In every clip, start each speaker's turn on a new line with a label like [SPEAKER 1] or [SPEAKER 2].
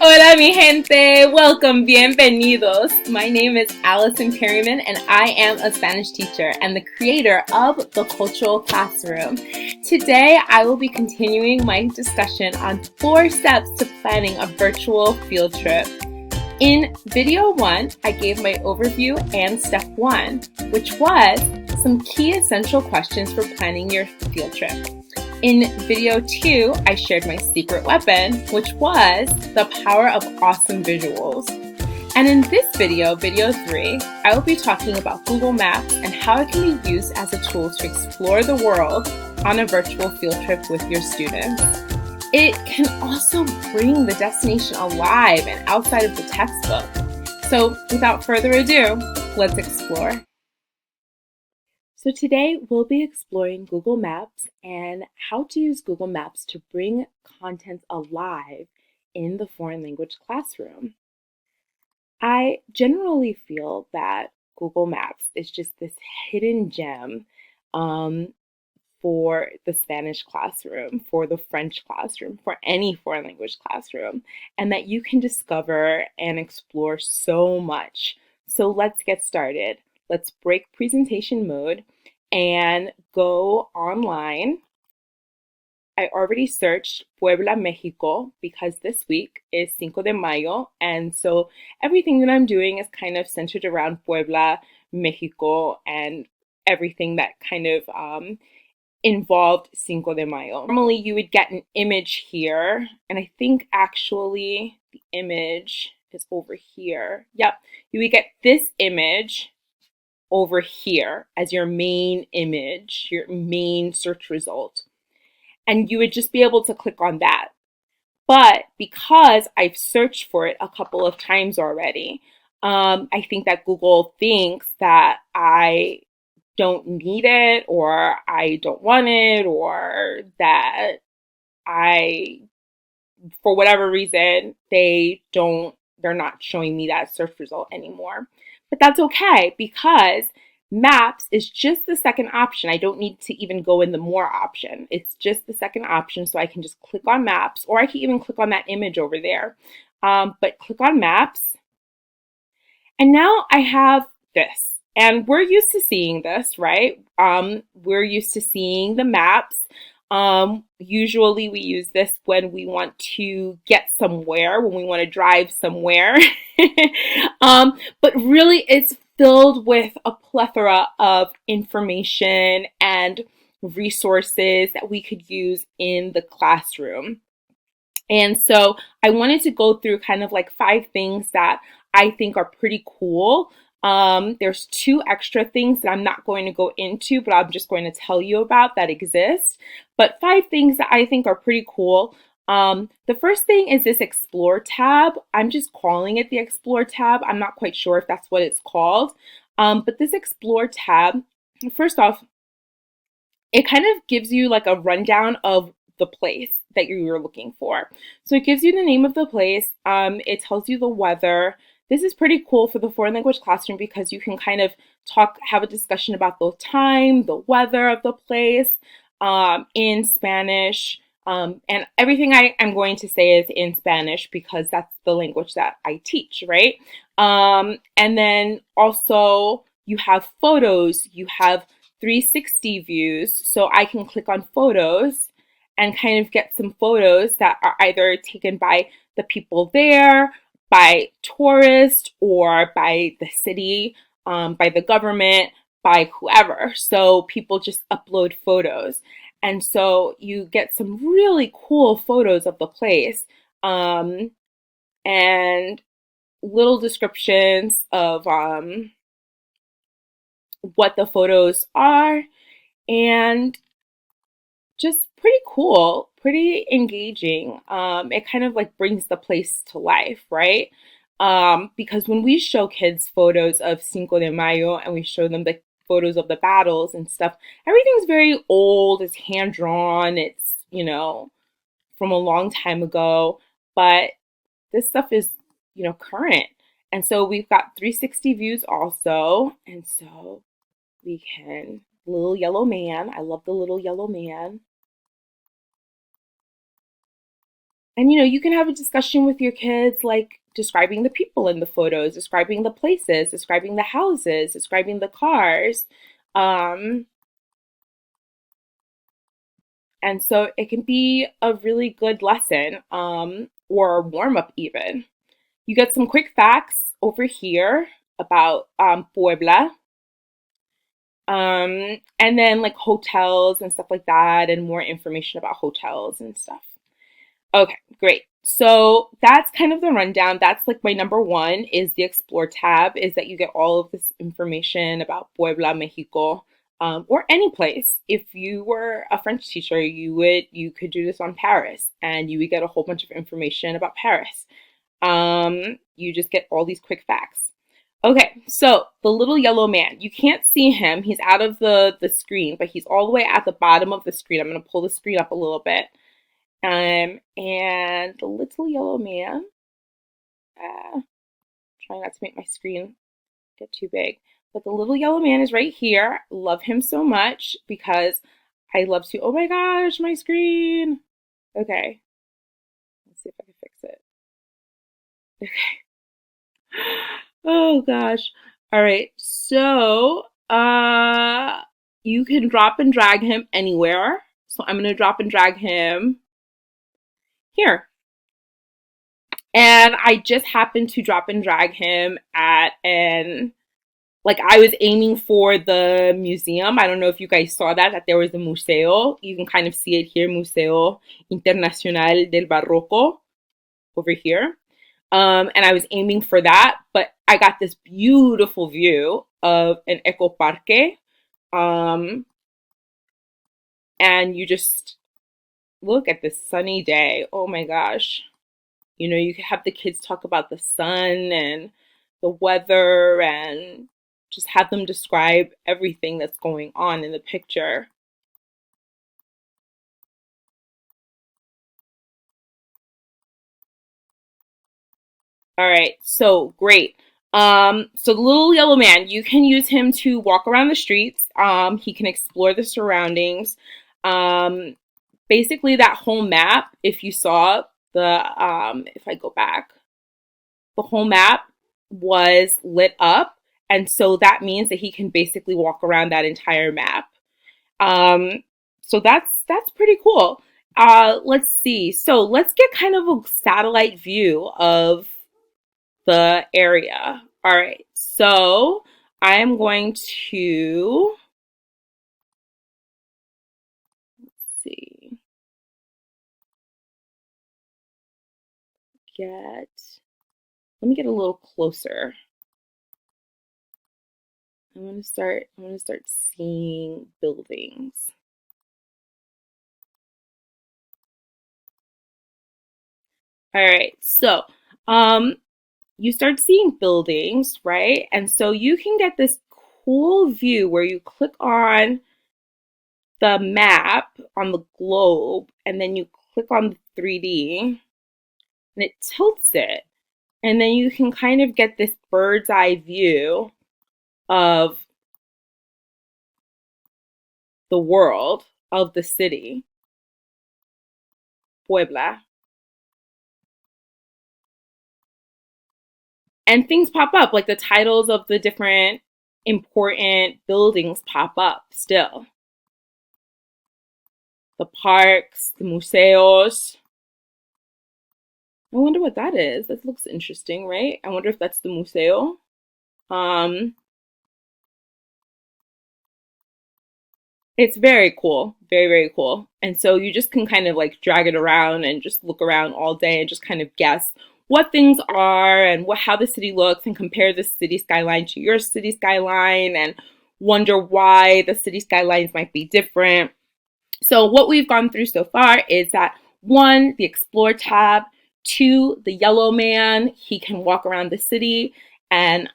[SPEAKER 1] Hola mi gente, welcome, bienvenidos. My name is Allison Perryman and I am a Spanish teacher and the creator of the Cultural Classroom. Today I will be continuing my discussion on 4 steps to planning a virtual field trip. In video 1, I gave my overview and step 1, which was some key essential questions for planning your field trip. In video 2, I shared my secret weapon, which was the power of awesome visuals. And in this video, video 3, I will be talking about Google Maps and how it can be used as a tool to explore the world on a virtual field trip with your students. It can also bring the destination alive and outside of the textbook. So without further ado, let's explore. So today we'll be exploring Google Maps and how to use Google Maps to bring content alive in the foreign language classroom. I generally feel that Google Maps is just this hidden gem for the Spanish classroom, for the French classroom, for any foreign language classroom, and that you can discover and explore so much. So let's get started. Let's break presentation mode and go online. I already searched Puebla, Mexico, because this week is Cinco de Mayo, and so everything that I'm doing is kind of centered around Puebla, Mexico, and everything that kind of involved Cinco de Mayo. Normally you would get an image here, and I think actually the image is over here. Yep, you would get this image over here as your main image, your main search result. And you would just be able to click on that. But because I've searched for it a couple of times already, I think that Google thinks that I don't need it, or I don't want it, or that for whatever reason, they're not showing me that search result anymore. But that's okay, because Maps is just the second option. I don't need to even go in the more option. It's just the second option, so I can just click on Maps, or I can even click on that image over there. But click on Maps, and now I have this. And we're used to seeing this, right? We're used to seeing the maps. Usually we use this when we want to get somewhere, when we want to drive somewhere. But really it's filled with a plethora of information and resources that we could use in the classroom. And so I wanted to go through kind of like 5 things that I think are pretty cool. There's 2 extra things that I'm not going to go into, but I'm just going to tell you about that exist. But 5 things that I think are pretty cool. The first thing is this Explore tab. I'm just calling it the Explore tab. I'm not quite sure if that's what it's called. But this Explore tab, first off, it kind of gives you like a rundown of the place that you're looking for. So it gives you the name of the place. It tells you the weather. This is pretty cool for the foreign language classroom because you can kind of have a discussion about the time, the weather of the place in Spanish. And everything I'm going to say is in Spanish because that's the language that I teach, right? And then also you have photos, you have 360 views. So I can click on photos and kind of get some photos that are either taken by the people there, by tourists, or by the city, by the government, by whoever. So people just upload photos. And so you get some really cool photos of the place, and little descriptions of what the photos are, and just pretty cool, pretty engaging. It kind of like brings the place to life, right? Because when we show kids photos of Cinco de Mayo and we show them the photos of the battles and stuff, everything's very old, it's hand-drawn, it's, from a long time ago, but this stuff is, current. And so we've got 360 views also, and so we can, little yellow man, I love the little yellow man. And you can have a discussion with your kids, like describing the people in the photos, describing the places, describing the houses, describing the cars. Um, and so it can be a really good lesson, or a warm up even. You get some quick facts over here about Puebla, and then like hotels and stuff like that, and more information about hotels and stuff. Okay, great. So that's kind of the rundown. That's like my number one is the Explore tab, is that you get all of this information about Puebla, Mexico, or any place. If you were a French teacher, you could do this on Paris, and you would get a whole bunch of information about Paris. You just get all these quick facts. Okay, so the little yellow man, you can't see him. He's out of the screen, but he's all the way at the bottom of the screen. I'm going to pull the screen up a little bit. And the little yellow man, try not to make my screen get too big, but the little yellow man is right here. Love him so much because I love to, oh my gosh, my screen. Okay, let's see if I can fix it. Okay. Oh gosh. All right. So, you can drop and drag him anywhere. So I'm going to drop and drag him here. And I just happened to drop and drag him at like I was aiming for the museum. I don't know if you guys saw that there was the museo. You can kind of see it here, Museo Internacional del Barroco over here. And I was aiming for that, but I got this beautiful view of an eco parque. And you just look at this sunny day. Oh my gosh. You could have the kids talk about the sun and the weather and just have them describe everything that's going on in the picture. All right, so great. So the little yellow man, you can use him to walk around the streets. He can explore the surroundings. Um, Basically, that whole map, if you saw if I go back, the whole map was lit up, and so that means that he can basically walk around that entire map. Um, so that's pretty cool. Let's see. So let's get kind of a satellite view of the area. All right. So I am going to see get let me get a little closer. I'm gonna start seeing buildings. All right. So, um you start seeing buildings, right? And so you can get this cool view where you click on the map on the globe and then you click on the 3D and it tilts it. And then you can kind of get this bird's eye view of the world, of the city, Puebla. And things pop up, like the titles of the different important buildings pop up still. The parks, the museos. I wonder what that is. That looks interesting, right? I wonder if that's the museo. Um, it's very cool, very, very cool. And so you just can kind of like drag it around and just look around all day and just kind of guess what things are and how the city looks and compare the city skyline to your city skyline and wonder why the city skylines might be different. So what we've gone through so far is that one, the Explore tab, two, the yellow man, he can walk around the city and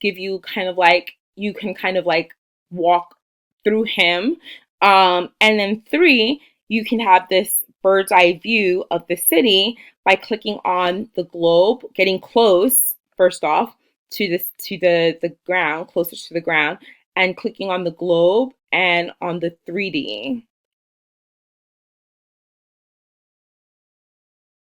[SPEAKER 1] give you kind of like, you can kind of like walk through him. And then three, you can have this bird's eye view of the city by clicking on the globe, getting close, first off, to the ground, closer to the ground, and clicking on the globe and on the 3D.